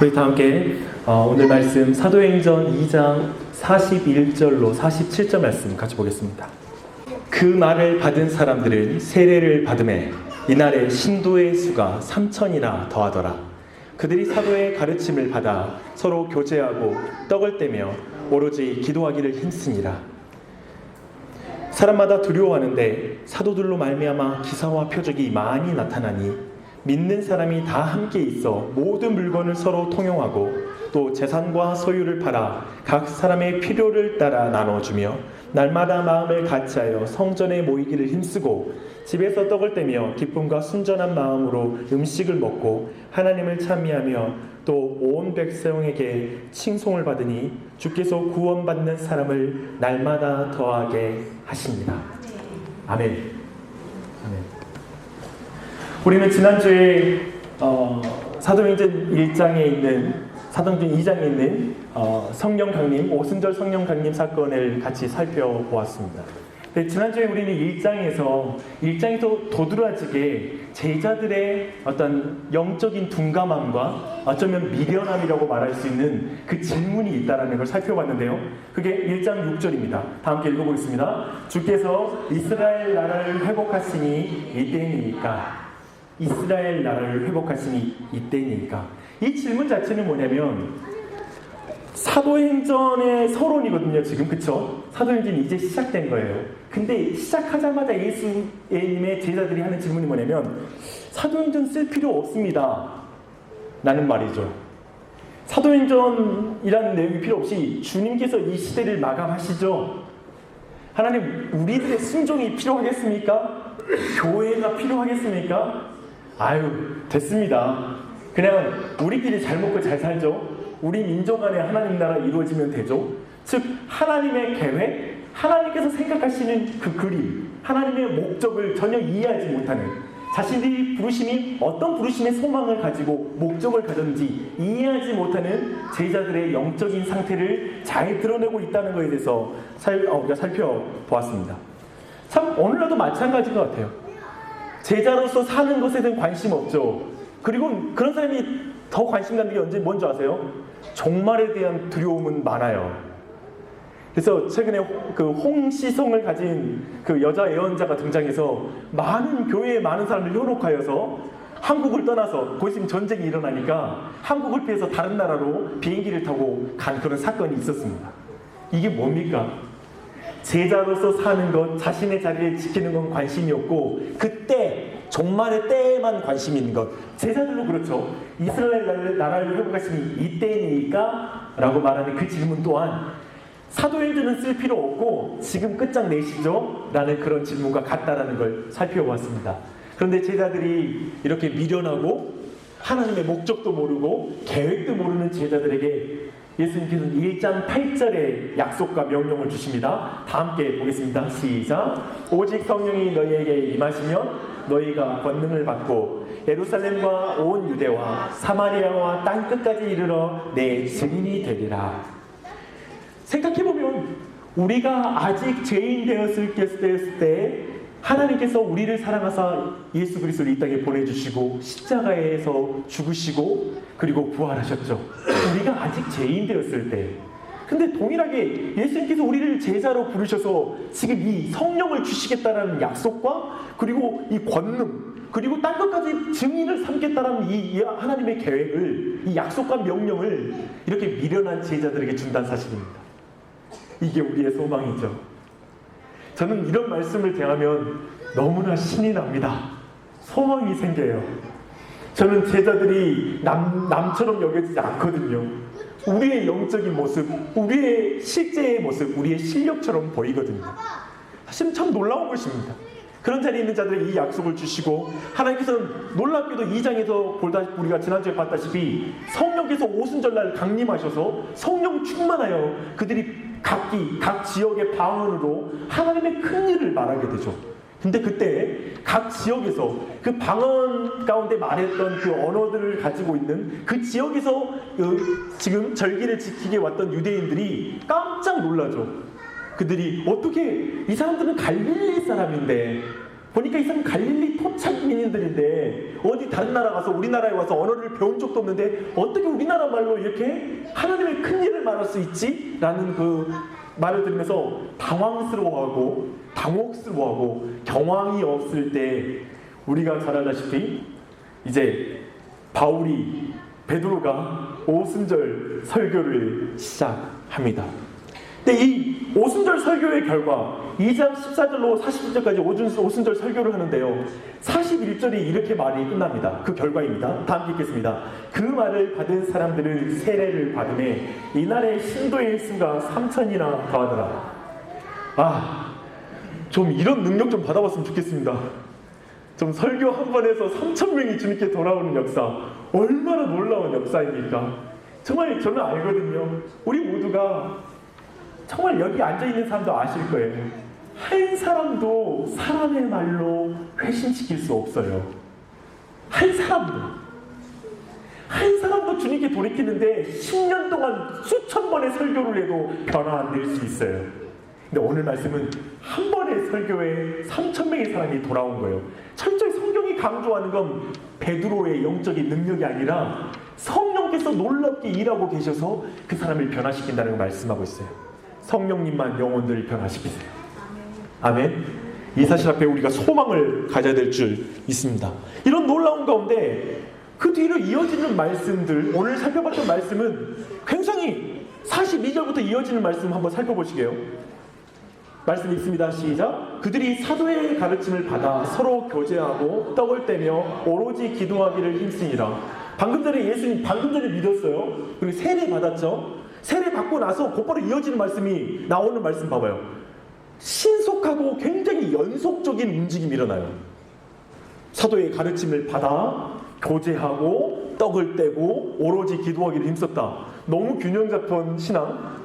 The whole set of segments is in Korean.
우리 다 함께 오늘 말씀 사도행전 2장 41절로 47절 말씀 같이 보겠습니다. 그 말을 받은 사람들은 세례를 받음에 이날에 신도의 수가 3,000이나 더하더라. 그들이 사도의 가르침을 받아 서로 교제하고 떡을 떼며 오로지 기도하기를 힘쓰니라. 사람마다 두려워하는데 사도들로 말미암아 기사와 표적이 많이 나타나니 믿는 사람이 다 함께 있어 모든 물건을 서로 통용하고 또 재산과 소유를 팔아 각 사람의 필요를 따라 나눠주며 날마다 마음을 같이하여 성전에 모이기를 힘쓰고 집에서 떡을 떼며 기쁨과 순전한 마음으로 음식을 먹고 하나님을 찬미하며 또 온 백성에게 칭송을 받으니 주께서 구원받는 사람을 날마다 더하게 하십니다. 아멘. 아멘. 우리는 지난주에 사도행전 1장에 있는 사도행전 2장에 있는 성령 강림, 오순절 성령 강림 사건을 같이 살펴보았습니다. 지난주에 우리는 1장에서 도드라지게 제자들의 어떤 영적인 둔감함과 어쩌면 미련함이라고 말할 수 있는 그 질문이 있다는 걸 살펴봤는데요. 그게 1장 6절입니다. 다 함께 읽어보겠습니다. 주께서 이스라엘 나라를 회복하시니 이때니까. 이스라엘 나라를 회복하시니 이때니까. 이 질문 자체는 뭐냐면 사도행전의 서론이거든요. 지금 그쵸? 사도행전이 이제 시작된 거예요. 근데 시작하자마자 예수님의 제자들이 하는 질문이 뭐냐면 사도행전 쓸 필요 없습니다 라는 말이죠. 사도행전이라는 내용이 필요 없이 주님께서 이 시대를 마감하시죠. 하나님, 우리들의 순종이 필요하겠습니까? 교회가 필요하겠습니까? 아유, 됐습니다. 그냥 우리끼리 잘 먹고 잘 살죠. 우리 민족 안에 하나님 나라 이루어지면 되죠. 즉 하나님의 계획, 하나님께서 생각하시는 그 그림, 하나님의 목적을 전혀 이해하지 못하는, 자신들이 부르심이 어떤 부르심의 소망을 가지고 목적을 가졌는지 이해하지 못하는 제자들의 영적인 상태를 잘 드러내고 있다는 것에 대해서 우리가 살펴보았습니다. 참 오늘날도 마찬가지인 것 같아요. 제자로서 사는 것에 대한 관심 없죠. 그리고 그런 사람이 더 관심 갖는 게 뭔지 아세요? 종말에 대한 두려움은 많아요. 그래서 최근에 그 홍시성을 가진 그 여자 예언자가 등장해서 많은 교회에 많은 사람을 현혹하여서 한국을 떠나서 곧 있으면 전쟁이 일어나니까 한국을 피해서 다른 나라로 비행기를 타고 간 그런 사건이 있었습니다. 이게 뭡니까? 제자로서 사는 것, 자신의 자리를 지키는 건 관심이 없고 그때 종말의 때에만 관심이 있는 것. 제자들도 그렇죠. 이스라엘 나라를 회복하시니 이때니까 라고 말하는 그 질문 또한 사도행전은 쓸 필요 없고 지금 끝장내시죠? 라는 그런 질문과 같다라는 걸 살펴보았습니다. 그런데 제자들이 이렇게 미련하고 하나님의 목적도 모르고 계획도 모르는 제자들에게 예수님께서는 1장 8절의 약속과 명령을 주십니다. 다 함께 보겠습니다. 시작. 오직 성령이 너희에게 임하시면 너희가 권능을 받고 예루살렘과 온 유대와 사마리아와 땅끝까지 이르러 내 증인이 되리라. 생각해보면 우리가 아직 죄인 되었을 때 하나님께서 우리를 사랑하사 예수 그리스도를 이 땅에 보내주시고 십자가에서 죽으시고 그리고 부활하셨죠. 우리가 아직 죄인 되었을 때. 근데 동일하게 예수님께서 우리를 제자로 부르셔서 지금 이 성령을 주시겠다라는 약속과 그리고 이 권능 그리고 딴 것까지 증인을 삼겠다라는 이 하나님의 계획을, 이 약속과 명령을 이렇게 미련한 제자들에게 준다는 사실입니다. 이게 우리의 소망이죠. 저는 이런 말씀을 대하면 너무나 신이 납니다. 소망이 생겨요. 저는 제자들이 남처럼 여겨지지 않거든요. 우리의 영적인 모습, 우리의 실제의 모습, 우리의 실력처럼 보이거든요. 사실은 참 놀라운 것입니다. 그런 자리에 있는 자들에게 이 약속을 주시고 하나님께서는 놀랍게도 2장에서 우리가 지난주에 봤다시피 성령께서 오순절날 강림하셔서 성령 충만하여 그들이 각 지역의 방언으로 하나님의 큰 일을 말하게 되죠. 근데 그때 각 지역에서 그 방언 가운데 말했던 그 언어들을 가지고 있는 그 지역에서 지금 절기를 지키게 왔던 유대인들이 깜짝 놀라죠. 그들이 어떻게 이 사람들은 갈릴리 사람인데 보니까 이 사람 갈릴리 토착민들인데 어디 다른 나라 가서 우리나라에 와서 언어를 배운 적도 없는데 어떻게 우리나라 말로 이렇게 하나님의 큰 일을 말할 수 있지? 라는 그 말을 들으면서 당황스러워하고 당혹스러워하고 경황이 없을 때 우리가 잘 알다시피 이제 바울이 베드로가 오순절 설교를 시작합니다. 근데 이 오순절 설교의 결과 2장 14절로 41절까지 오순절 설교를 하는데요. 41절이 이렇게 말이 끝납니다. 그 결과입니다. 다 함께 읽겠습니다. 그 말을 받은 사람들은 세례를 받음에 이날의 신도의 수가 3,000이나 더하더라. 좀 이런 능력 좀 받아봤으면 좋겠습니다. 좀 설교 한 번 해서 3,000명이 주님께 돌아오는 역사, 얼마나 놀라운 역사입니까? 정말 저는 알거든요. 우리 모두가 정말 여기 앉아있는 사람도 아실 거예요. 한 사람도 사람의 말로 회심시킬 수 없어요. 한 사람도 주님께 돌이키는데 10년 동안 수천 번의 설교를 해도 변화 안 될 수 있어요. 근데 오늘 말씀은 한 번의 설교에 3,000명의 사람이 돌아온 거예요. 철저히 성경이 강조하는 건 베드로의 영적인 능력이 아니라 성령께서 놀랍게 일하고 계셔서 그 사람을 변화시킨다는 걸 말씀하고 있어요. 성령님만 영혼들을 변화시키세요. 아멘. 이 사실 앞에 우리가 소망을 가져야 될 줄 있습니다. 이런 놀라운 가운데 그 뒤로 이어지는 말씀들, 오늘 살펴봤던 말씀은 굉장히 42절부터 이어지는 말씀 한번 살펴보시게요. 말씀 읽습니다. 시작. 그들이 사도의 가르침을 받아 서로 교제하고 떡을 떼며 오로지 기도하기를 힘쓰니라. 방금 전에 예수님 믿었어요. 그리고 세례 받았죠. 세례 받고 나서 곧바로 이어지는 말씀이 나오는 말씀 봐봐요. 신속하고 굉장히 연속적인 움직임이 일어나요. 사도의 가르침을 받아 교제하고 떡을 떼고 오로지 기도하기를 힘썼다. 너무 균형 잡힌 신앙,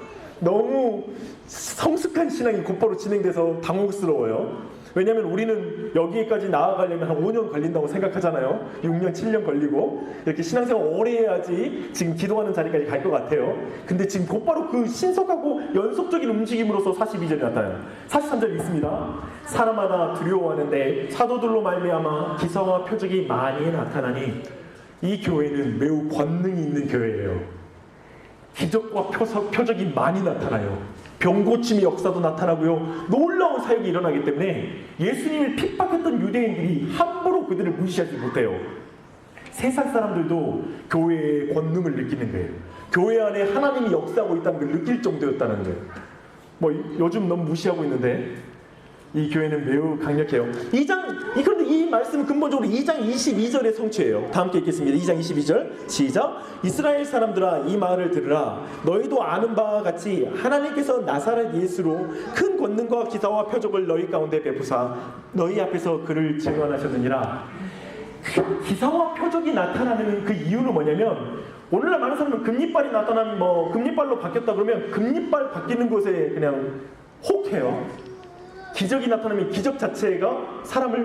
너무 성숙한 신앙이 곧바로 진행돼서 당혹스러워요. 왜냐하면 우리는 여기까지 나아가려면 한 5년 걸린다고 생각하잖아요. 6년, 7년 걸리고 이렇게 신앙생활 오래 해야지 지금 기도하는 자리까지 갈 것 같아요. 근데 지금 곧바로 그 신속하고 연속적인 움직임으로서 42절이 나타나요. 43절 있습니다. 사람마다 두려워하는데 사도들로 말미암아 기사와 표적이 많이 나타나니 이 교회는 매우 권능이 있는 교회예요. 기적과 표적이 많이 나타나요. 병고침의 역사도 나타나고요. 놀라운 사역이 일어나기 때문에 예수님을 핍박했던 유대인들이 함부로 그들을 무시하지 못해요. 세상 사람들도 교회의 권능을 느끼는 거예요. 교회 안에 하나님이 역사하고 있다는 걸 느낄 정도였다는 거예요. 요즘 너무 무시하고 있는데 이 교회는 매우 강력해요. 그런데 이 말씀은 근본적으로 2장 22절의 성취예요. 다 함께 읽겠습니다. 2장 22절 시작. 이스라엘 사람들아 이 말을 들으라. 너희도 아는 바와 같이 하나님께서 나사렛 예수로 큰 권능과 기사와 표적을 너희 가운데 베푸사 너희 앞에서 그를 증언하셨느니라. 기사와 표적이 나타나는 그 이유는 뭐냐면 오늘날 많은 사람은 금리빨이 나타나면 금리빨로 바뀌었다 그러면 금리빨 바뀌는 것에 그냥 혹해요. 기적이 나타나면 기적 자체가 사람을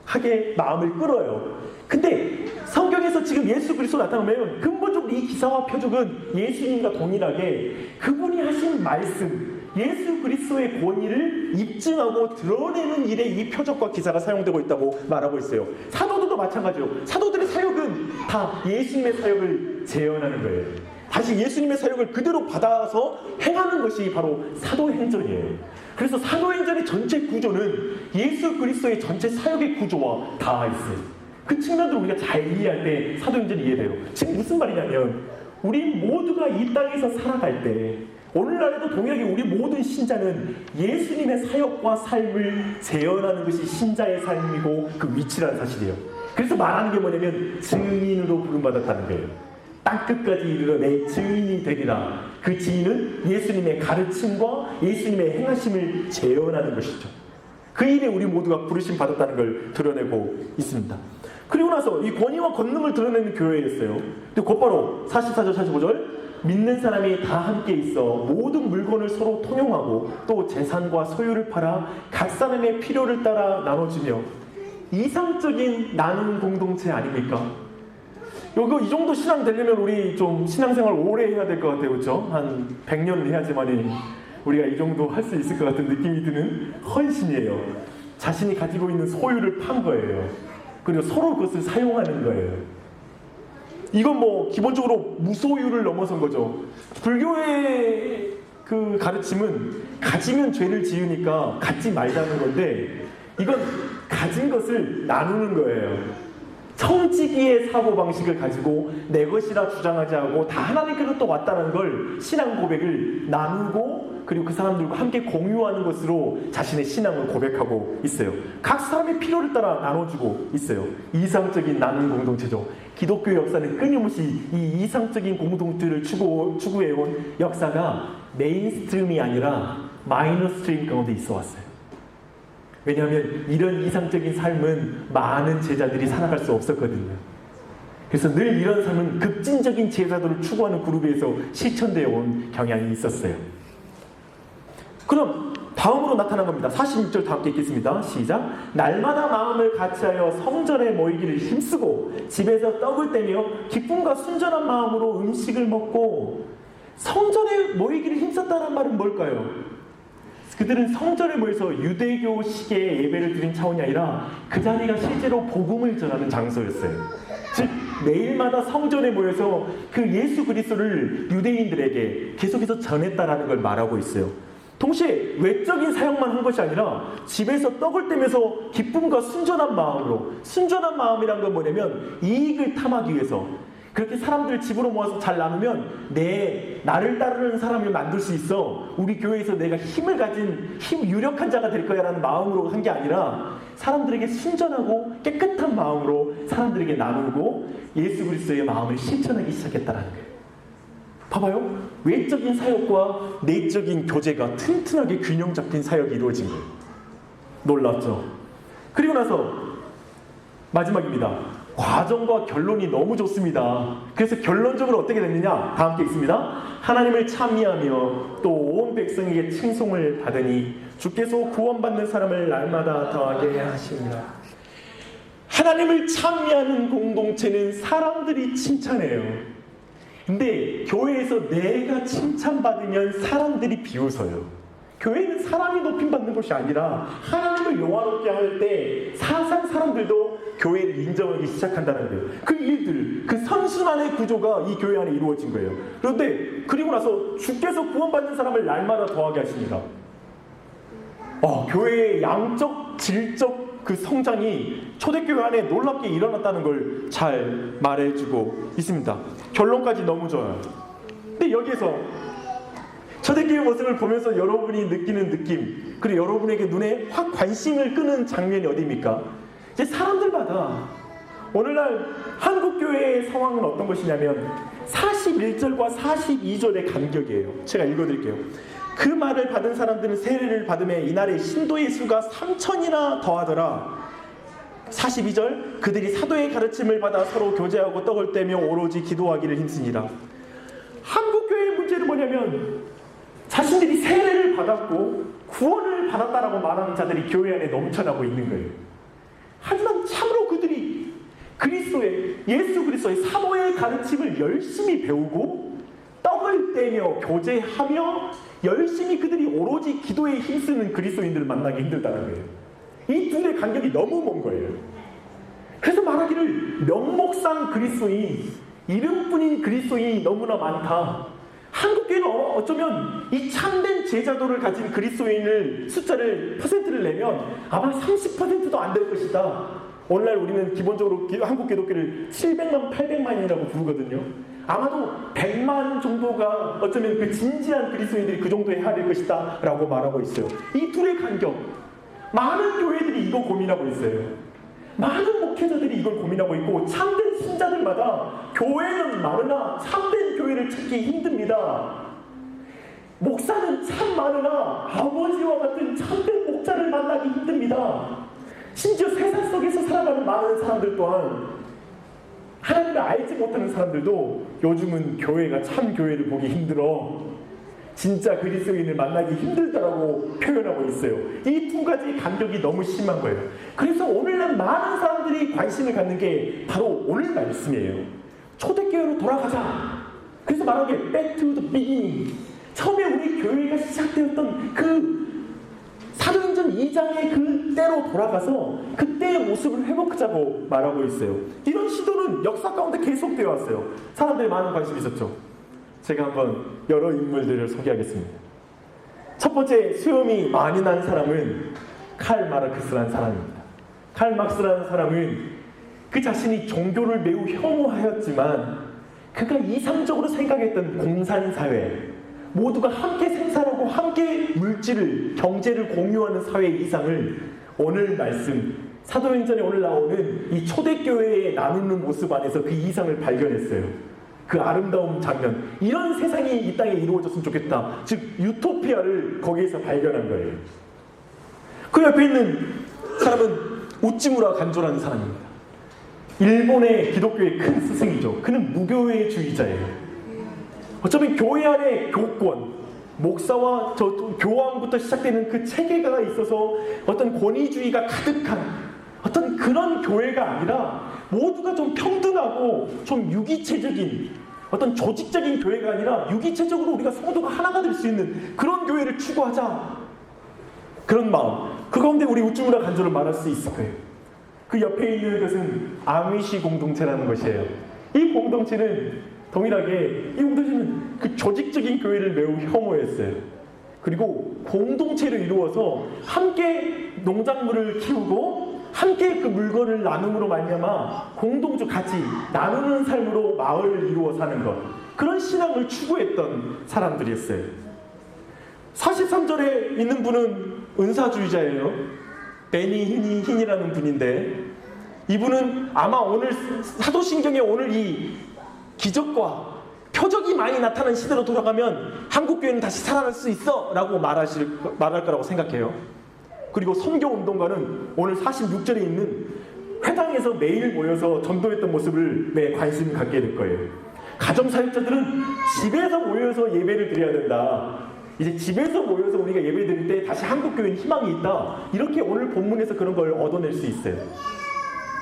혹하게 마음을 끌어요. 근데 성경에서 지금 예수 그리스도 나타나면 근본적으로 이 기사와 표적은 예수님과 동일하게 그분이 하신 말씀, 예수 그리스도의 권위를 입증하고 드러내는 일에 이 표적과 기사가 사용되고 있다고 말하고 있어요. 사도들도 마찬가지요. 사도들의 사역은 다 예수님의 사역을 재현하는 거예요. 다시 예수님의 사역을 그대로 받아서 행하는 것이 바로 사도행전이에요. 그래서 사도행전의 전체 구조는 예수 그리스도의 전체 사역의 구조와 닿아 있어요. 그 측면으로 우리가 잘 이해할 때 사도행전이 이해돼요. 지금 무슨 말이냐면 우리 모두가 이 땅에서 살아갈 때 오늘날에도 동일하게 우리 모든 신자는 예수님의 사역과 삶을 재현하는 것이 신자의 삶이고 그 위치라는 사실이에요. 그래서 말하는 게 뭐냐면 증인으로 부름받았다는 거예요. 땅끝까지 이르러 내 증인이 되리라. 그 증인은 예수님의 가르침과 예수님의 행하심을 재현하는 것이죠. 그 일에 우리 모두가 부르심 받았다는 걸 드러내고 있습니다. 그리고 나서 이 권위와 권능을 드러내는 교회였어요. 근데 곧바로 44절 45절 믿는 사람이 다 함께 있어 모든 물건을 서로 통용하고 또 재산과 소유를 팔아 각 사람의 필요를 따라 나눠주며 이상적인 나눔 공동체 아닙니까? 이 정도 신앙 되려면 우리 좀 신앙생활 오래 해야 될 것 같아요. 그렇죠? 한 100년을 해야지만 우리가 이 정도 할 수 있을 것 같은 느낌이 드는 헌신이에요. 자신이 가지고 있는 소유를 판 거예요. 그리고 서로 그것을 사용하는 거예요. 이건 뭐 기본적으로 무소유를 넘어선 거죠. 불교의 그 가르침은 가지면 죄를 지으니까 갖지 말자는 건데, 이건 가진 것을 나누는 거예요. 청지기의 사고방식을 가지고 내 것이라 주장하지 않고 다 하나님께로부터 왔다는 걸, 신앙 고백을 나누고 그리고 그 사람들과 함께 공유하는 것으로 자신의 신앙을 고백하고 있어요. 각 사람의 필요를 따라 나눠주고 있어요. 이상적인 나눔 공동체죠. 기독교의 역사는 끊임없이 이 이상적인 공동체를 추구해온 역사가 메인스트림이 아니라 마이너스트림 가운데 있어 왔어요. 왜냐하면 이런 이상적인 삶은 많은 제자들이 살아갈 수 없었거든요. 그래서 늘 이런 삶은 급진적인 제자들을 추구하는 그룹에서 실천되어 온 경향이 있었어요. 그럼 다음으로 나타난 겁니다. 46절 다 함께 읽겠습니다. 시작. 날마다 마음을 같이하여 성전에 모이기를 힘쓰고 집에서 떡을 떼며 기쁨과 순전한 마음으로 음식을 먹고. 성전에 모이기를 힘썼다는 말은 뭘까요? 그들은 성전에 모여서 유대교식의 예배를 드린 차원이 아니라 그 자리가 실제로 복음을 전하는 장소였어요. 즉 매일마다 성전에 모여서 그 예수 그리스도를 유대인들에게 계속해서 전했다라는 걸 말하고 있어요. 동시에 외적인 사역만 한 것이 아니라 집에서 떡을 떼면서 기쁨과 순전한 마음으로, 순전한 마음이란 건 뭐냐면 이익을 탐하기 위해서, 그렇게 사람들 집으로 모아서 잘 나누면 나를 따르는 사람을 만들 수 있어, 우리 교회에서 내가 힘을 가진 유력한 자가 될 거야 라는 마음으로 한 게 아니라 사람들에게 순전하고 깨끗한 마음으로 사람들에게 나누고 예수 그리스도의 마음을 실천하기 시작했다는 거예요. 봐봐요. 외적인 사역과 내적인 교제가 튼튼하게 균형 잡힌 사역이 이루어진 거예요. 놀랍죠? 그리고 나서 마지막입니다. 과정과 결론이 너무 좋습니다. 그래서 결론적으로 어떻게 됐느냐? 다 함께 읽습니다. 하나님을 찬미하며 또 온 백성에게 칭송을 받으니 주께서 구원받는 사람을 날마다 더하게 하시니라. 하나님을 찬미하는 공동체는 사람들이 칭찬해요. 근데 교회에서 내가 칭찬받으면 사람들이 비웃어요. 교회는 사람이 높임받는 것이 아니라 하나님을 영화롭게 할 때 사람들도 교회를 인정하기 시작한다는 거예요. 그 일들, 그 선순환의 구조가 이 교회 안에 이루어진 거예요. 그런데 그리고 나서 주께서 구원받는 사람을 날마다 더하게 하십니다. 교회의 양적, 질적 그 성장이 초대교회 안에 놀랍게 일어났다는 걸 잘 말해주고 있습니다. 결론까지 너무 좋아요. 근데 여기에서 초대교회 모습을 보면서 여러분이 느끼는 느낌, 그리고 여러분에게 눈에 확 관심을 끄는 장면이 어디입니까? 이제 사람들마다 오늘날 한국교회의 상황은 어떤 것이냐면 41절과 42절의 간격이에요. 제가 읽어드릴게요. 그 말을 받은 사람들은 세례를 받음에 이날에 신도의 수가 3,000이나 더하더라. 42절 그들이 사도의 가르침을 받아 서로 교제하고 떡을 떼며 오로지 기도하기를 힘쓰니라. 한국교회의 문제는 뭐냐면 자신들이 세례를 받았고 구원을 받았다라고 말하는 자들이 교회 안에 넘쳐나고 있는 거예요. 하지만 참으로 그들이 예수 그리스도의 사도의 가르침을 열심히 배우고 떡을 떼며 교제하며 열심히 그들이 오로지 기도에 힘쓰는 그리스도인들을 만나기 힘들다는 거예요. 이 둘의 간격이 너무 먼 거예요. 그래서 말하기를 명목상 그리스도인, 이름뿐인 그리스도인이 너무나 많다. 한국교회는 어쩌면 이 참된 제자도를 가진 그리스도인을 숫자를 퍼센트를 내면 아마 30%도 안 될 것이다. 오늘날 우리는 기본적으로 한국 기독교를 700만, 800만이라고 부르거든요. 아마도 100만 정도가 어쩌면 그 진지한 그리스도인들이 그 정도에 해야 될 것이다 라고 말하고 있어요. 이 둘의 간격, 많은 교회들이 이거 고민하고 있어요. 많은 목회자들이 이걸 고민하고 있고 참된 신자들마다 교회는 많으나 참된 교회를 찾기 힘듭니다. 목사는 참 많으나 아버지와 같은 참된 목자를 만나기 힘듭니다. 심지어 세상 속에서 살아가는 많은 사람들 또한 하나님을 알지 못하는 사람들도 요즘은 교회가 참 교회를 보기 힘들어, 진짜 그리스도인을 만나기 힘들다라고 표현하고 있어요. 이 두 가지 간격이 너무 심한 거예요. 그래서 오늘날 많은 사람들이 관심을 갖는 게 바로 오늘 말씀이에요. 초대교회로 돌아가자. 그래서 말하는 게 back to the beginning. 처음에 우리 교회가 시작되었던 그 사도행전 2장의 그때로 돌아가서 그때의 모습을 회복하자고 말하고 있어요. 이런 시도는 역사 가운데 계속되어 왔어요. 사람들이 많은 관심이 있었죠. 제가 한번 여러 인물들을 소개하겠습니다. 첫 번째 수염이 많이 난 사람은 칼 마르크스라는 사람입니다. 칼 마르크스라는 사람은 그 자신이 종교를 매우 혐오하였지만 그가 이상적으로 생각했던 공산사회, 모두가 함께 생산하고 함께 물질을, 경제를 공유하는 사회의 이상을 오늘 말씀, 사도행전에 오늘 나오는 이 초대교회에 나누는 모습 안에서 그 이상을 발견했어요. 그 아름다운 장면, 이런 세상이 이 땅에 이루어졌으면 좋겠다. 즉 유토피아를 거기에서 발견한 거예요. 그 옆에 있는 사람은 우찌무라 간조라는 사람입니다. 일본의 기독교의 큰 스승이죠. 그는 무교회주의자예요. 어쩌면 교회 안에 교권, 목사와 교황부터 시작되는 그 체계가 있어서 어떤 권위주의가 가득한 어떤 그런 교회가 아니라 모두가 좀 평등하고 좀 유기체적인 어떤 조직적인 교회가 아니라 유기체적으로 우리가 성도가 하나가 될 수 있는 그런 교회를 추구하자. 그런 마음. 그 가운데 우리 우쭈무라 간조를 말할 수 있을 거예요. 그 옆에 있는 것은 아미시 공동체라는 것이에요. 이 공동체는 동일하게 이 공동체는 그 조직적인 교회를 매우 혐오했어요. 그리고 공동체를 이루어서 함께 농작물을 키우고 함께 그 물건을 나눔으로 말미암아 공동주 같이 나누는 삶으로 마을을 이루어 사는 것, 그런 신앙을 추구했던 사람들이었어요. 43절에 있는 분은 은사주의자예요. 베니 흰이라는 분인데, 이분은 아마 오늘 사도신경에 오늘 이 기적과 표적이 많이 나타난 시대로 돌아가면 한국교회는 다시 살아날 수 있어 라고 말할 거라고 생각해요. 그리고 선교운동가는 오늘 46절에 있는 회당에서 매일 모여서 전도했던 모습을 매 관심을 갖게 될 거예요. 가정사역자들은 집에서 모여서 예배를 드려야 된다. 이제 집에서 모여서 우리가 예배 드릴 때 다시 한국교회는 희망이 있다. 이렇게 오늘 본문에서 그런 걸 얻어낼 수 있어요.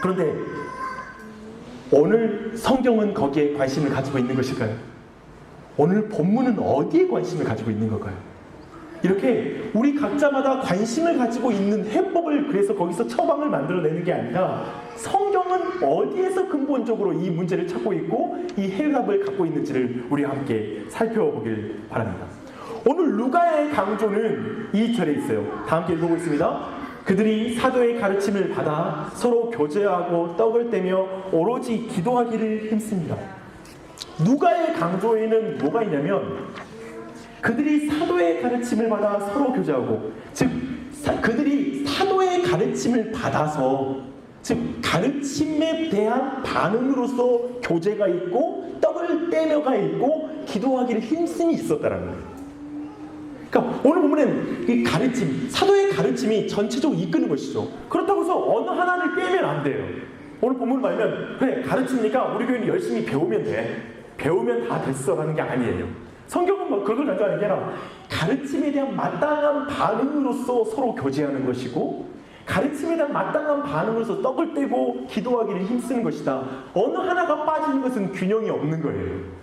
그런데 오늘 성경은 거기에 관심을 가지고 있는 것일까요? 오늘 본문은 어디에 관심을 가지고 있는 걸까요? 이렇게 우리 각자마다 관심을 가지고 있는 해법을 그래서 거기서 처방을 만들어내는 게 아니라 성경은 어디에서 근본적으로 이 문제를 찾고 있고 이 해답을 갖고 있는지를 우리 함께 살펴보길 바랍니다. 오늘 루가의 강조는 이 절에 있어요. 다 함께 읽어보겠습니다. 그들이 사도의 가르침을 받아 서로 교제하고 떡을 떼며 오로지 기도하기를 힘씁니다. 누가의 강조에는 뭐가 있냐면 그들이 사도의 가르침을 받아 서로 교제하고, 즉 그들이 사도의 가르침을 받아서, 즉 가르침에 대한 반응으로서 교제가 있고 떡을 떼며가 있고 기도하기를 힘쓰니 있었다라는 거예요. 그러니까 오늘 보면은 이 가르침, 사도의 가르침이 전체적으로 이끄는 것이죠. 그렇다고 해서 어느 하나를 빼면 안 돼요. 오늘 본문을 말하면 그래 가르치니까 우리 교회는 열심히 배우면 돼, 배우면 다 됐어 라는 게 아니에요. 성경은 뭐 그걸 강조하는 게 아니라 가르침에 대한 마땅한 반응으로서 서로 교제하는 것이고, 가르침에 대한 마땅한 반응으로서 떡을 떼고 기도하기를 힘쓰는 것이다. 어느 하나가 빠지는 것은 균형이 없는 거예요.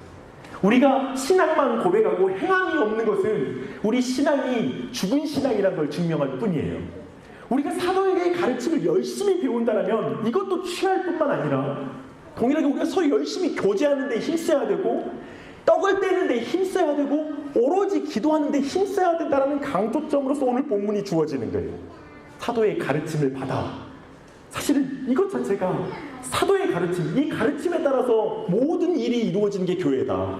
우리가 신앙만 고백하고 행함이 없는 것은 우리 신앙이 죽은 신앙이라는 걸 증명할 뿐이에요. 우리가 사도에게 가르침을 열심히 배운다면 이것도 취할 뿐만 아니라 동일하게 우리가 서로 열심히 교제하는 데 힘써야 되고 떡을 떼는 데 힘써야 되고 오로지 기도하는 데 힘써야 된다는 강조점으로서 오늘 본문이 주어지는 거예요. 사도의 가르침을 받아. 사실은 이것 자체가 사도의 가르침, 이 가르침에 따라서 모든 일이 이루어지는 게 교회다.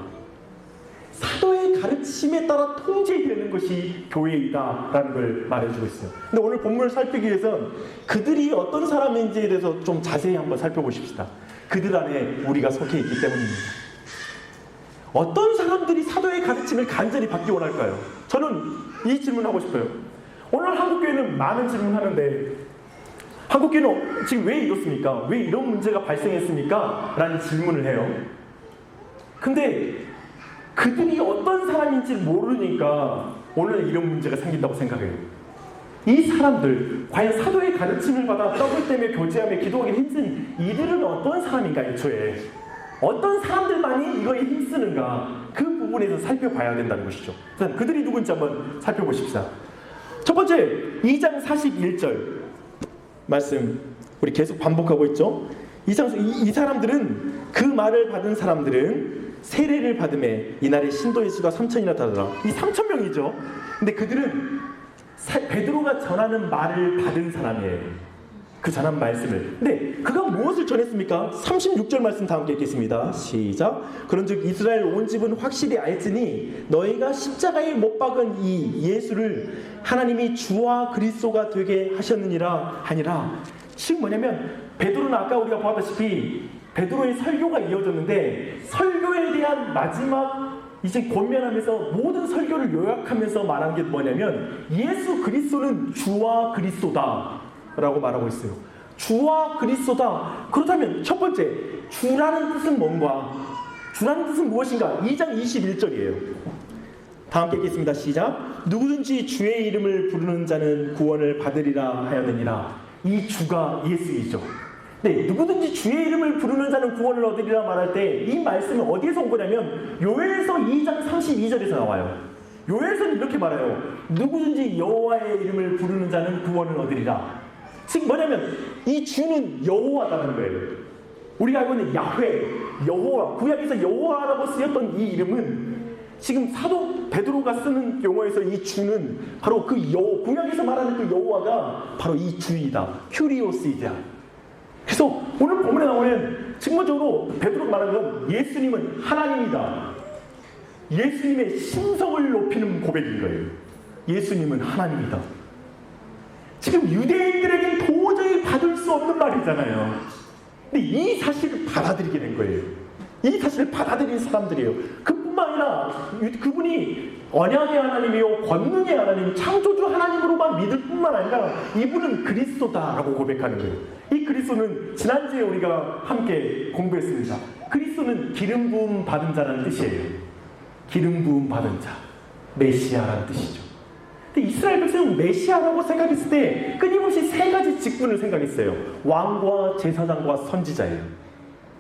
사도의 가르침에 따라 통제되는 것이 교회이다라는 걸 말해주고 있어요. 근데 오늘 본문을 살피기 위해서는 그들이 어떤 사람인지에 대해서 좀 자세히 한번 살펴보십시다. 그들 안에 우리가 속해 있기 때문입니다. 어떤 사람들이 사도의 가르침을 간절히 받기 원할까요? 저는 이 질문을 하고 싶어요. 오늘 한국교회는 많은 질문하는데 한국교회는 지금 왜 이렇습니까? 왜 이런 문제가 발생했습니까? 라는 질문을 해요. 근데 그들이 어떤 사람인지 모르니까 오늘 이런 문제가 생긴다고 생각해요. 이 사람들, 과연 사도의 가르침을 받아 떡을 떼며 교제하며 기도하기 힘든 이들은 어떤 사람인가 애초에? 어떤 사람들만이 이거에 힘쓰는가? 그 부분에서 살펴봐야 된다는 것이죠. 그들이 누군지 한번 살펴보십시다. 첫 번째 2장 41절 말씀 우리 계속 반복하고 있죠. 이 사람들은 그 말을 받은 사람들은 세례를 받음에 이날의 신도의 수가 3,000이나 다르더라. 이 3,000명이죠. 근데 그들은 베드로가 전하는 말을 받은 사람이에요. 그 전한 말씀을. 근데 그가 무엇을 전했습니까? 36절 말씀 다 함께 읽겠습니다. 시작. 그런즉 이스라엘 온 집은 확실히 알지니 너희가 십자가에 못 박은 이 예수를 하나님이 주와 그리스도가 되게 하셨느니라 하니라. 즉 뭐냐면 베드로는 아까 우리가 보았다시피 베드로의 설교가 이어졌는데 설교에 대한 마지막 이제 권면하면서 모든 설교를 요약하면서 말한 게 뭐냐면 예수 그리스도는 주와 그리스도다 라고 말하고 있어요. 주와 그리스도다. 그렇다면 첫 번째 주라는 뜻은 뭔가? 주라는 뜻은 무엇인가? 2장 21절이에요. 다 함께 읽겠습니다. 시작. 누구든지 주의 이름을 부르는 자는 구원을 받으리라 하였느니라. 이 주가 예수이죠. 네, 누구든지 주의 이름을 부르는 자는 구원을 얻으리라 말할 때 이 말씀은 어디에서 온 거냐면 요엘서 2장 32절에서 나와요. 요엘서는 이렇게 말해요. 누구든지 여호와의 이름을 부르는 자는 구원을 얻으리라. 즉 뭐냐면 이 주는 여호와다는 거예요. 우리가 알고 있는 야훼, 여호와, 구약에서 여호와라고 쓰였던 이 이름은 지금 사도 베드로가 쓰는 용어에서 이 주는 바로 그 구약에서 말하는 그 여호와가 바로 이 주이다. 큐리오스이다. 그래서 오늘 본문에 나오는 직접적으로 베드로가 말하는 건 예수님은 하나님이다. 예수님의 신성을 높이는 고백인 거예요. 예수님은 하나님이다. 지금 유대인들에겐 도저히 받을 수 없는 말이잖아요. 근데 이 사실을 받아들이게 된 거예요. 이 사실을 받아들인 사람들이에요. 그뿐만 아니라 그분이 언약의 하나님이요 권능의 하나님, 창조주 하나님으로만 믿을 뿐만 아니라 이분은 그리스도다라고 고백하는 거예요. 이 그리스도는 지난주에 우리가 함께 공부했습니다. 그리스도는 기름 부음 받은 자라는 뜻이에요. 기름 부음 받은 자, 메시아라는 뜻이죠. 근데 이스라엘 백성은 메시아라고 생각했을 때 끊임없이 세 가지 직분을 생각했어요. 왕과 제사장과 선지자예요.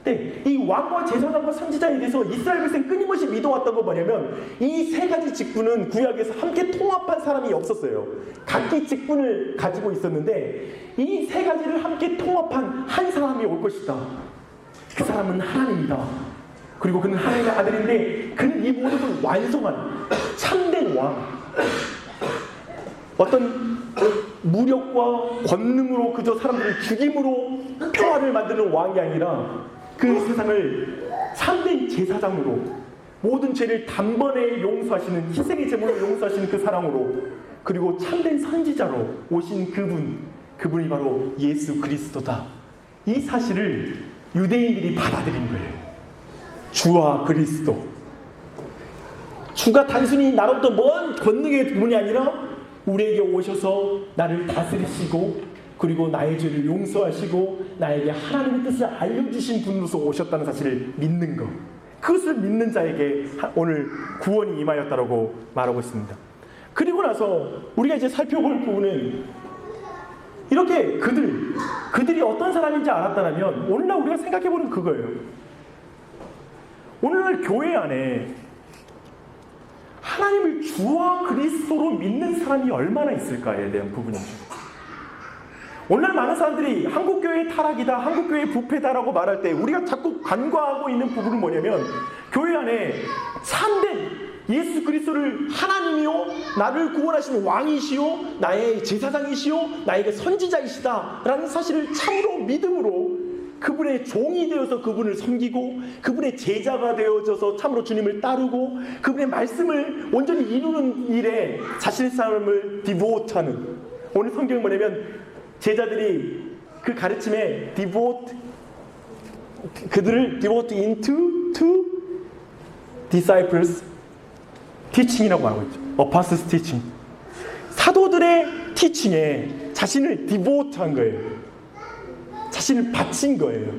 근데 이 왕과 제사장과 선지자에 대해서 이스라엘 백성이 끊임없이 믿어왔던 건 뭐냐면 이 세 가지 직분은 구약에서 함께 통합한 사람이 없었어요. 각기 직분을 가지고 있었는데 이 세 가지를 함께 통합한 한 사람이 올 것이다. 그 사람은 하나님이다. 그리고 그는 하나님의 아들인데 그는 이 모든 걸 완성한 참된 왕. 어떤 무력과 권능으로 그저 사람들을 죽임으로 평화를 만드는 왕이 아니라 그 세상을 참된 제사장으로 모든 죄를 단번에 용서하시는 희생의 제물로 용서하시는 그 사랑으로 그리고 참된 선지자로 오신 그분이 바로 예수 그리스도다. 이 사실을 유대인들이 받아들인 거예요. 주와 그리스도. 주가 단순히 나로부터 먼 권능의 분이 아니라 우리에게 오셔서 나를 다스리시고 그리고 나의 죄를 용서하시고 나에게 하나님의 뜻을 알려주신 분으로서 오셨다는 사실을 믿는 것. 그것을 믿는 자에게 오늘 구원이 임하였다라고 말하고 있습니다. 그리고 나서 우리가 이제 살펴볼 부분은 이렇게 그들이 어떤 사람인지 알았다면 오늘날 우리가 생각해보는 그거예요. 오늘날 교회 안에 하나님을 주와 그리스도로 믿는 사람이 얼마나 있을까에 대한 부분이죠. 오늘 많은 사람들이 한국교회의 타락이다, 한국교회의 부패다라고 말할 때 우리가 자꾸 간과하고 있는 부분은 뭐냐면 교회 안에 참된 예수 그리스도를 하나님이요 나를 구원하시는 왕이시요 나의 제사장이시요 나에게 선지자이시다 라는 사실을 참으로 믿음으로 그분의 종이 되어서 그분을 섬기고 그분의 제자가 되어져서 참으로 주님을 따르고 그분의 말씀을 온전히 이루는 일에 자신의 삶을 디보트하는. 오늘 성경은 뭐냐면 제자들이 그 가르침에 그들을 devote into disciples teaching이라고 말하고 있죠. apostles teaching. 사도들의 티칭에 자신을 디보트한 거예요. 자신을 바친 거예요.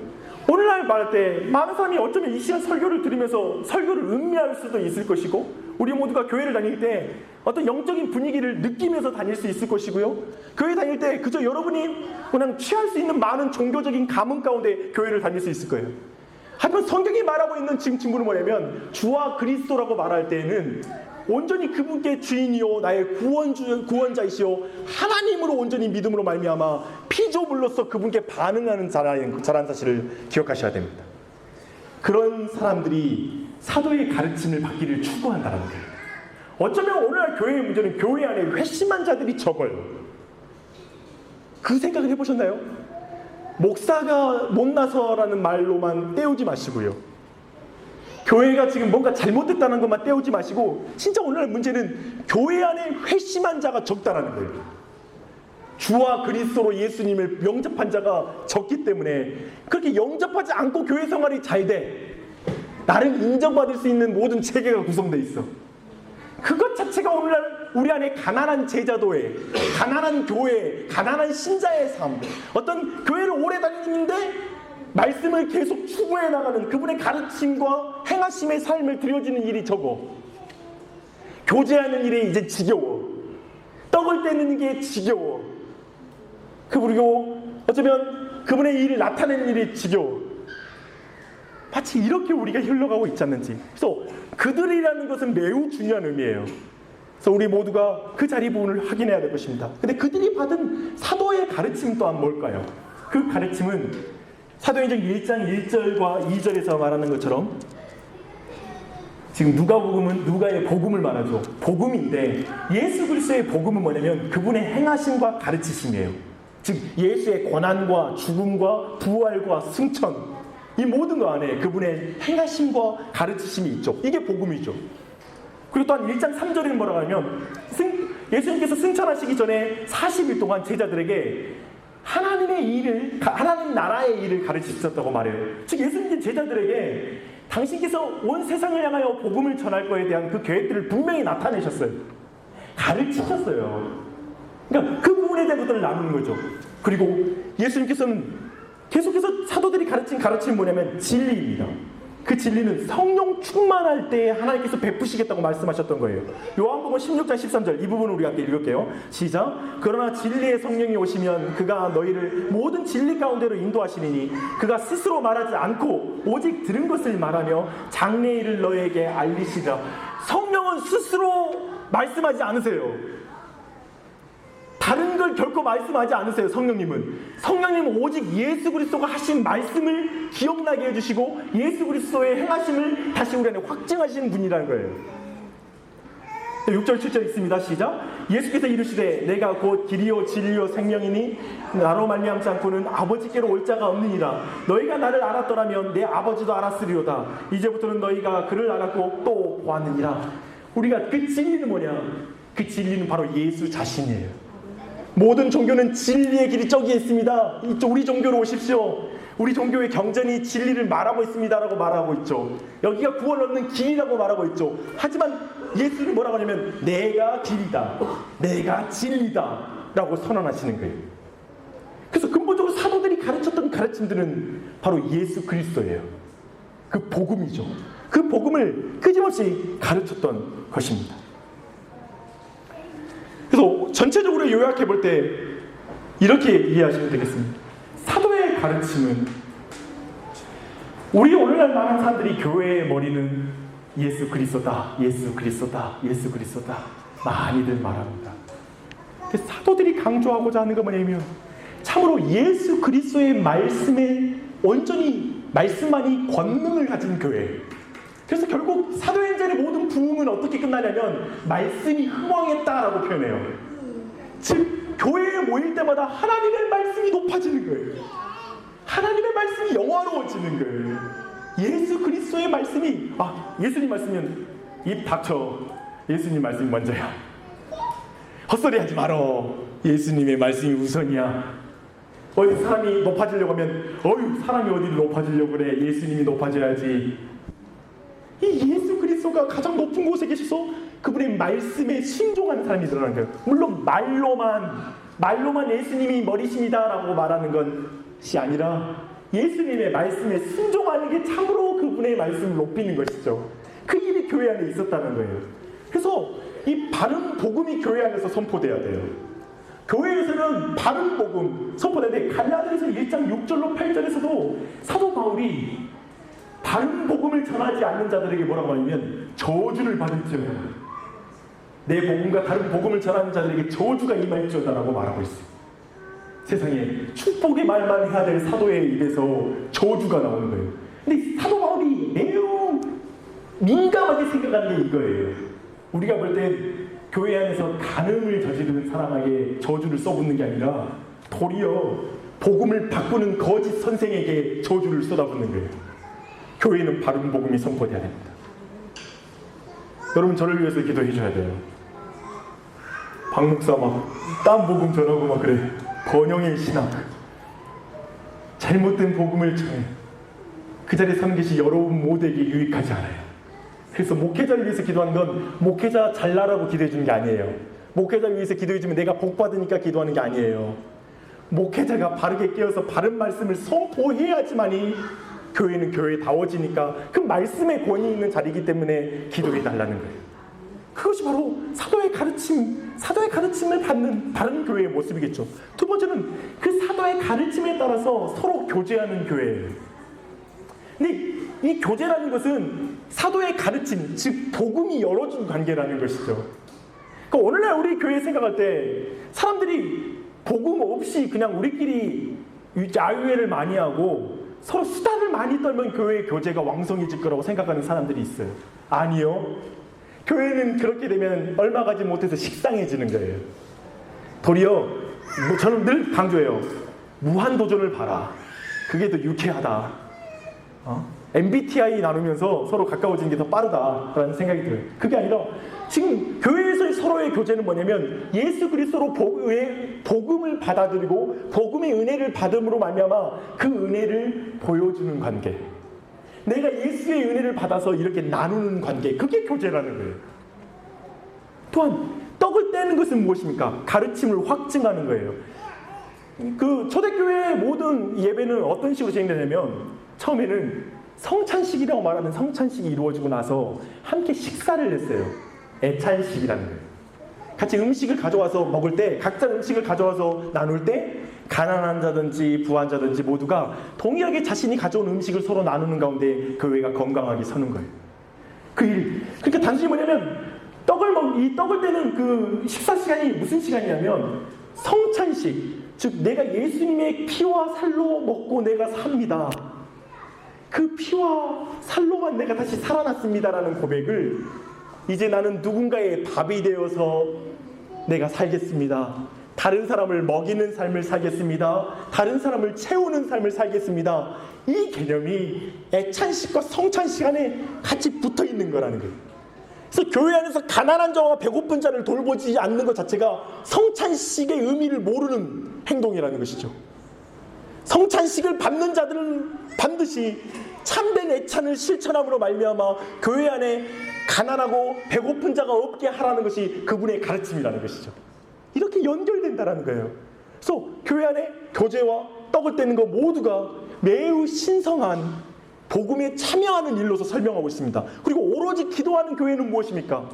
오늘날 말할 때 많은 사람이 어쩌면 이 시간 설교를 들으면서 설교를 음미할 수도 있을 것이고 우리 모두가 교회를 다닐 때 어떤 영적인 분위기를 느끼면서 다닐 수 있을 것이고요. 교회 다닐 때 그저 여러분이 그냥 취할 수 있는 많은 종교적인 감흥 가운데 교회를 다닐 수 있을 거예요. 하지만 성경이 말하고 있는 지금 친구는 뭐냐면 주와 그리스도라고 말할 때는 온전히 그분께 주인이요 나의 구원자이시요 하나님으로 온전히 믿음으로 말미암아 피조물로서 그분께 반응하는 자라는 사실을 기억하셔야 됩니다. 그런 사람들이 사도의 가르침을 받기를 추구한다는 거예요. 어쩌면 오늘날 교회의 문제는 교회 안에 회심한 자들이 적어요. 그 생각을 해보셨나요? 목사가 못나서라는 말로만 때우지 마시고요. 교회가 지금 뭔가 잘못됐다는 것만 때우지 마시고 진짜 오늘날 문제는 교회 안에 회심한 자가 적다라는 거예요. 주와 그리스도로 예수님을 영접한 자가 적기 때문에 그렇게 영접하지 않고 교회 생활이 잘 돼. 나를 인정받을 수 있는 모든 체계가 구성되어 있어. 그것 자체가 오늘날 우리 안에 가난한 제자도에, 가난한 교회, 가난한 신자의 삶, 어떤 교회를 오래 다니는데 말씀을 계속 추구해 나가는 그분의 가르침과 행하심의 삶을 들여지는 일이 적어. 교제하는 일이 이제 지겨워. 떡을 떼는 게 지겨워. 그리고 어쩌면 그분의 일을 나타내는 일이 지겨워. 마치 이렇게 우리가 흘러가고 있지 않는지. 그래서 그들이라는 것은 매우 중요한 의미예요. 그래서 우리 모두가 그 자리 부분을 확인해야 될 것입니다. 근데 그들이 받은 사도의 가르침 또한 뭘까요? 그 가르침은 사도행전 1장 1절과 2절에서 말하는 것처럼 지금 누가복음은 누가의 복음을 말하죠. 복음인데 예수 그리스도의 복음은 뭐냐면 그분의 행하심과 가르치심이에요. 즉 예수의 고난과 죽음과 부활과 승천 이 모든 것 안에 그분의 행하심과 가르치심이 있죠. 이게 복음이죠. 그리고 또한 1장 3절에는 뭐라고 하면 예수님께서 승천하시기 전에 40일 동안 제자들에게 하나님의 일을, 하나님 나라의 일을 가르치셨다고 말해요. 즉 예수님께서 제자들에게 당신께서 온 세상을 향하여 복음을 전할 거에 대한 그 계획들을 분명히 나타내셨어요. 가르치셨어요. 그러니까 그 부분에 대한 것들을 나누는 거죠. 그리고 예수님께서는 계속해서 사도들이 가르친 가르침이 뭐냐면 진리입니다. 그 진리는 성령 충만할 때 하나님께서 베푸시겠다고 말씀하셨던 거예요. 요한복음 16장 13절 이 부분을 우리가 함께 읽을게요. 시작. 그러나 진리의 성령이 오시면 그가 너희를 모든 진리 가운데로 인도하시리니 그가 스스로 말하지 않고 오직 들은 것을 말하며 장래의 일을 너희에게 알리시리라. 성령은 스스로 말씀하지 않으세요. 다른 걸 결코 말씀하지 않으세요. 성령님은 오직 예수 그리스도가 하신 말씀을 기억나게 해주시고 예수 그리스도의 행하심을 다시 우리 안에 확증하시는 분이라는 거예요. 6절 7절 있습니다. 시작. 예수께서 이르시되 내가 곧 길이요 진리요 생명이니 나로 말미암지 않고는 아버지께로 올 자가 없느니라. 너희가 나를 알았더라면 내 아버지도 알았으리로다. 이제부터는 너희가 그를 알았고 또 보았느니라. 우리가 그 진리는 뭐냐? 그 진리는 바로 예수 자신이에요. 모든 종교는 진리의 길이 저기에 있습니다. 이쪽 우리 종교로 오십시오. 우리 종교의 경전이 진리를 말하고 있습니다라고 말하고 있죠. 여기가 구원 얻는 길이라고 말하고 있죠. 하지만 예수는 뭐라고 하냐면 내가 길이다, 내가 진리다 라고 선언하시는 거예요. 그래서 근본적으로 사도들이 가르쳤던 가르침들은 바로 예수 그리스도예요. 그 복음이죠. 그 복음을 끊임없이 가르쳤던 것입니다. 그래서 전체적으로 요약해 볼 때 이렇게 이해하시면 되겠습니다. 사도의 가르침은 우리 오늘날 많은 사람들이 교회의 머리는 예수 그리스도다, 예수 그리스도다, 예수 그리스도다 많이들 말합니다. 사도들이 강조하고자 하는 건 뭐냐면 참으로 예수 그리스도의 말씀에 온전히 말씀만이 권능을 가진 교회. 그래서 결국 사도행전의 모든 부흥은 어떻게 끝나냐면 말씀이 흥왕했다라고 표현해요. 즉 교회에 모일 때마다 하나님의 말씀이 높아지는 거예요. 하나님의 말씀이 영화로워지는 거예요. 예수 그리스도의 말씀이 예수님 말씀이면 입 닥쳐. 예수님 말씀이 먼저야. 헛소리 하지 말어. 예수님의 말씀이 우선이야. 어디 사람이 높아지려고 하면 사람이 어디 높아지려고 그래. 예수님이 높아져야지. 이 예수 그리스도가 가장 높은 곳에 계셔서 그분의 말씀에 순종하는 사람이 늘어나는 거예요. 물론 말로만 예수님이 머리십니다라고 말하는 것이 아니라 예수님의 말씀에 순종하는 게 참으로 그분의 말씀을 높이는 것이죠. 그 일이 교회 안에 있었다는 거예요. 그래서 이 바른 복음이 교회 안에서 선포돼야 돼요. 교회에서는 바른 복음 선포되는데 갈라디아서 1장 6절로 8절에서도 사도 바울이 바른 복음을 전하지 않는 자들에게 뭐라고 하냐면 저주를 받을지어다. 내 복음과 다른 복음을 전하는 자들에게 저주가 임할지어다라고 말하고 있어요. 세상에 축복의 말만 해야 될 사도의 입에서 저주가 나오는 거예요. 근데 사도 바울이 매우 민감하게 생각하는 게 이거예요. 우리가 볼 때 교회 안에서 간음을 저지르는 사람에게 저주를 써붓는 게 아니라 도리어 복음을 바꾸는 거짓 선생에게 저주를 쏟아붓는 거예요. 교회는 바른 복음이 선포돼야 됩니다. 여러분, 저를 위해서 기도해 줘야 돼요. 박 목사 막 딴 복음 전하고 막 그래. 번영의 신학, 잘못된 복음을 전해 그 자리에 서는 것이 여러분 모두에게 유익하지 않아요. 그래서 목회자를 위해서 기도하는 건 목회자 잘나라고 기도해 주는 게 아니에요. 목회자를 위해서 기도해 주면 내가 복 받으니까 기도하는 게 아니에요. 목회자가 바르게 깨어서 바른 말씀을 선포해야지만이 교회는 교회다워지니까 그 말씀의 권위 있는 자리이기 때문에 기도해 달라는 거예요. 그것이 바로 사도의 가르침을 받는 바른 교회의 모습이겠죠. 두 번째는 그 사도의 가르침에 따라서 서로 교제하는 교회예요. 근데 이 교제라는 것은 사도의 가르침, 즉 복음이 열어준 관계라는 것이죠. 그러니까 오늘날 우리 교회 생각할 때 사람들이 복음 없이 그냥 우리끼리 자유회를 많이 하고 서로 수다를 많이 떨면 교회의 교제가 왕성해질 거라고 생각하는 사람들이 있어요. 아니요. 교회는 그렇게 되면 얼마 가지 못해서 식상해지는 거예요. 도리어 저는 늘 강조해요. 무한도전을 봐라. 그게 더 유쾌하다. MBTI 나누면서 서로 가까워지는 게 더 빠르다라는 생각이 들어요. 그게 아니라 지금 교회에서의 서로의 교제는 뭐냐면 예수 그리스도로 복음을 받아들이고 복음의 은혜를 받음으로 말미암아 그 은혜를 보여주는 관계. 내가 예수의 은혜를 받아서 이렇게 나누는 관계, 그게 교제라는 거예요. 또한 떡을 떼는 것은 무엇입니까? 가르침을 확증하는 거예요. 그 초대교회의 모든 예배는 어떤 식으로 진행되냐면 처음에는 성찬식이라고 말하는 성찬식이 이루어지고 나서 함께 식사를 했어요. 애찬식이라는 거예요. 같이 음식을 가져와서 먹을 때, 각자 음식을 가져와서 나눌 때 가난한 자든지 부한 자든지 모두가 동일하게 자신이 가져온 음식을 서로 나누는 가운데 교회가 건강하게 서는 거예요. 그 일. 그러니까 단순히 뭐냐면 이 떡을 떼는 그 식사 시간이 무슨 시간이냐면 성찬식. 즉 내가 예수님의 피와 살로 먹고 내가 삽니다. 그 피와 살로만 내가 다시 살아났습니다라는 고백을 이제 나는 누군가의 밥이 되어서 내가 살겠습니다. 다른 사람을 먹이는 삶을 살겠습니다. 다른 사람을 채우는 삶을 살겠습니다. 이 개념이 애찬식과 성찬식 안에 같이 붙어 있는 거라는 거예요. 그래서 교회 안에서 가난한 자와 배고픈 자를 돌보지 않는 것 자체가 성찬식의 의미를 모르는 행동이라는 것이죠. 성찬식을 받는 자들은 반드시 참된 애찬을 실천함으로 말미암아 교회 안에 가난하고 배고픈 자가 없게 하라는 것이 그분의 가르침이라는 것이죠. 이렇게 연결된다는 거예요. 그래서 교회 안에 교제와 떡을 떼는 것 모두가 매우 신성한 복음에 참여하는 일로서 설명하고 있습니다. 그리고 오로지 기도하는 교회는 무엇입니까?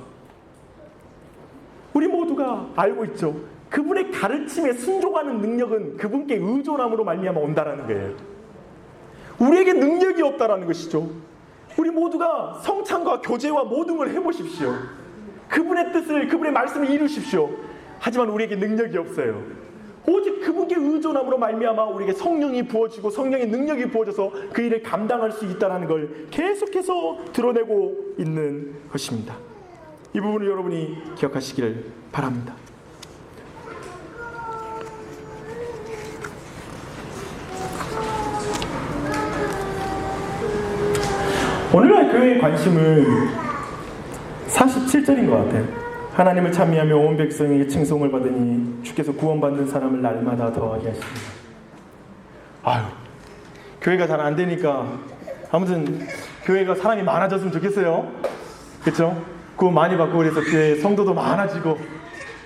우리 모두가 알고 있죠. 그분의 가르침에 순종하는 능력은 그분께 의존함으로 말미암아 온다라는 거예요. 우리에게 능력이 없다라는 것이죠. 우리 모두가 성찬과 교제와 모든 걸 해보십시오. 그분의 뜻을, 그분의 말씀을 이루십시오. 하지만 우리에게 능력이 없어요. 오직 그분께 의존함으로 말미암아 우리에게 성령이 부어지고 성령의 능력이 부어져서 그 일을 감당할 수 있다는 걸 계속해서 드러내고 있는 것입니다. 이 부분을 여러분이 기억하시기를 바랍니다. 오늘날 교회의 관심은 47절인 것 같아요. 하나님을 찬미하며 온 백성에게 칭송을 받으니 주께서 구원받는 사람을 날마다 더하게 하십니다. 아유, 교회가 잘 안 되니까 아무튼 교회가 사람이 많아졌으면 좋겠어요. 그렇죠? 구원 많이 받고 그래서 교회 성도도 많아지고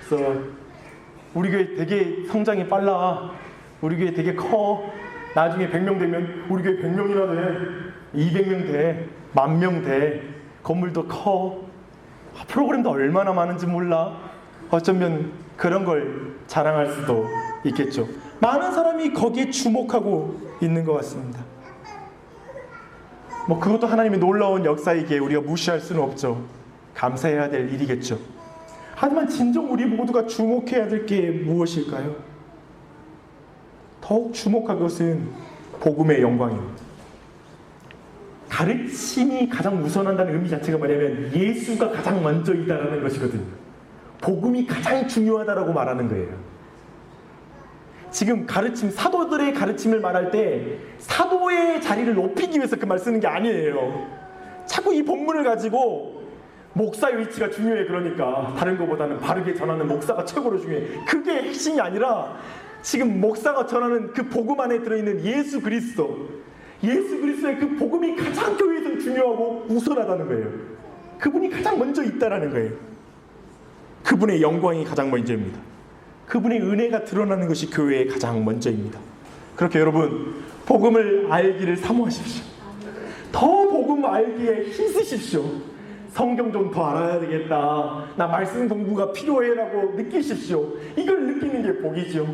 그래서 우리 교회 되게 성장이 빨라. 우리 교회 되게 커. 나중에 100명 되면 우리 교회 100명이나 돼. 200명 돼. 10,000명 돼. 건물도 커. 프로그램도 얼마나 많은지 몰라. 어쩌면 그런 걸 자랑할 수도 있겠죠. 많은 사람이 거기에 주목하고 있는 것 같습니다. 뭐 그것도 하나님의 놀라운 역사이기에 우리가 무시할 수는 없죠. 감사해야 될 일이겠죠. 하지만 진정 우리 모두가 주목해야 될 게 무엇일까요? 더욱 주목할 것은 복음의 영광입니다. 가르침이 가장 우선한다는 의미 자체가 뭐냐면 예수가 가장 먼저이다라는 것이거든요. 복음이 가장 중요하다라고 말하는 거예요. 지금 가르침, 사도들의 가르침을 말할 때 사도의 자리를 높이기 위해서 그 말 쓰는 게 아니에요. 자꾸 이 본문을 가지고 목사의 위치가 중요해, 그러니까 다른 것보다는 바르게 전하는 목사가 최고로 중요해. 그게 핵심이 아니라 지금 목사가 전하는 그 복음 안에 들어있는 예수 그리스도의 그 복음이 가장 교회에서 중요하고 우선하다는 거예요. 그분이 가장 먼저 있다라는 거예요. 그분의 영광이 가장 먼저입니다. 그분의 은혜가 드러나는 것이 교회의 가장 먼저입니다. 그렇게 여러분, 복음을 알기를 사모하십시오. 더 복음 알기에 힘쓰십시오. 성경 좀 더 알아야 되겠다, 나 말씀 공부가 필요해라고 느끼십시오. 이걸 느끼는 게 복이죠.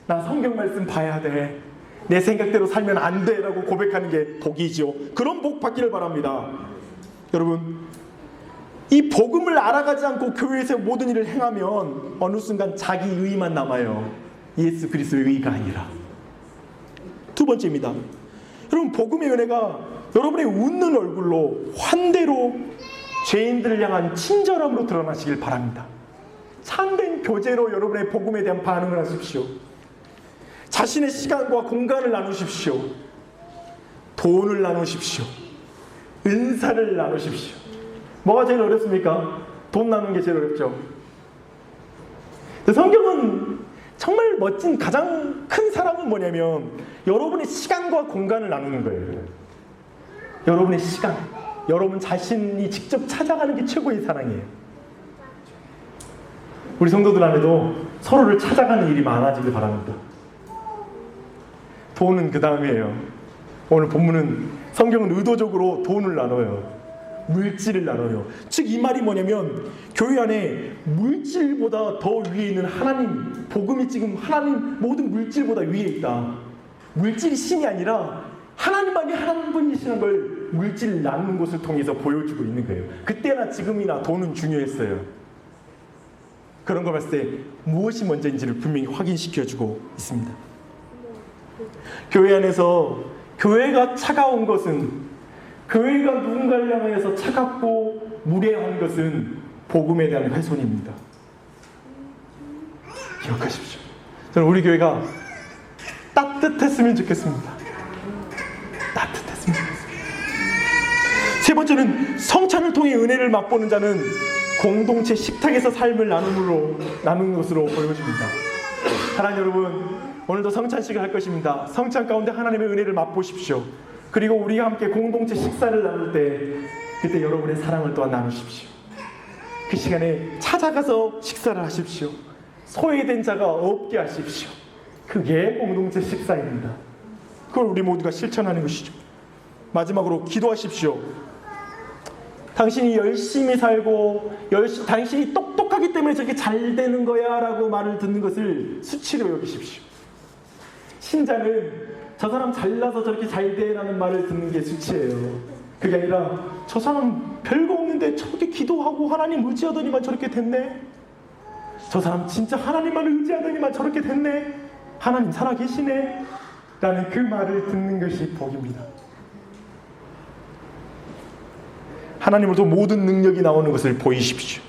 나 성경 말씀 봐야 돼, 내 생각대로 살면 안 돼라고 고백하는 게 복이죠. 그런 복 받기를 바랍니다. 여러분, 이 복음을 알아가지 않고 교회에서 모든 일을 행하면 어느 순간 자기 의의만 남아요. 예수 그리스도의 의의가 아니라. 두 번째입니다. 여러분, 복음의 은혜가 여러분의 웃는 얼굴로, 환대로, 죄인들을 향한 친절함으로 드러나시길 바랍니다. 참된 교제로 여러분의 복음에 대한 반응을 하십시오. 자신의 시간과 공간을 나누십시오. 돈을 나누십시오. 은사를 나누십시오. 뭐가 제일 어렵습니까? 돈 나누는 게 제일 어렵죠. 성경은 정말 멋진 가장 큰 사랑은 뭐냐면 여러분의 시간과 공간을 나누는 거예요. 여러분의 시간, 여러분 자신이 직접 찾아가는 게 최고의 사랑이에요. 우리 성도들 안에도 서로를 찾아가는 일이 많아지길 바랍니다. 돈은 그 다음이에요. 오늘 본문은, 성경은 의도적으로 돈을 나눠요. 물질을 나눠요. 즉 이 말이 뭐냐면 교회 안에 물질보다 더 위에 있는 하나님, 복음이 지금 하나님 모든 물질보다 위에 있다. 물질이 신이 아니라 하나님만이 하나님 분이시는 걸 물질 나누는 것을 통해서 보여주고 있는 거예요. 그때나 지금이나 돈은 중요했어요. 그런 걸 봤을 때 무엇이 먼저인지를 분명히 확인시켜주고 있습니다. 교회 안에서 교회가 차가운 것은, 교회가 누군가를 향해서 차갑고 무례한 것은 복음에 대한 훼손입니다. 기억하십시오. 저는 우리 교회가 따뜻했으면 좋겠습니다. 따뜻했으면 좋겠습니다. 세 번째는, 성찬을 통해 은혜를 맛보는 자는 공동체 식탁에서 삶을 나누는 것으로 보여집니다. 사랑하는 여러분, 오늘도 성찬식을 할 것입니다. 성찬 가운데 하나님의 은혜를 맛보십시오. 그리고 우리가 함께 공동체 식사를 나눌 때 그때 여러분의 사랑을 또한 나누십시오. 그 시간에 찾아가서 식사를 하십시오. 소외된 자가 없게 하십시오. 그게 공동체 식사입니다. 그걸 우리 모두가 실천하는 것이죠. 마지막으로 기도하십시오. 당신이 열심히 살고 당신이 똑똑하기 때문에 저렇게 잘 되는 거야 라고 말을 듣는 것을 수치로 여기십시오. 신자는 저 사람 잘나서 저렇게 잘 돼 라는 말을 듣는 게 수치예요. 그게 아니라 저 사람 별거 없는데 저렇게 기도하고 하나님 의지하더니만 저렇게 됐네. 저 사람 진짜 하나님만 의지하더니만 저렇게 됐네. 하나님 살아계시네 라는 그 말을 듣는 것이 복입니다. 하나님으로부터 모든 능력이 나오는 것을 보이십시오.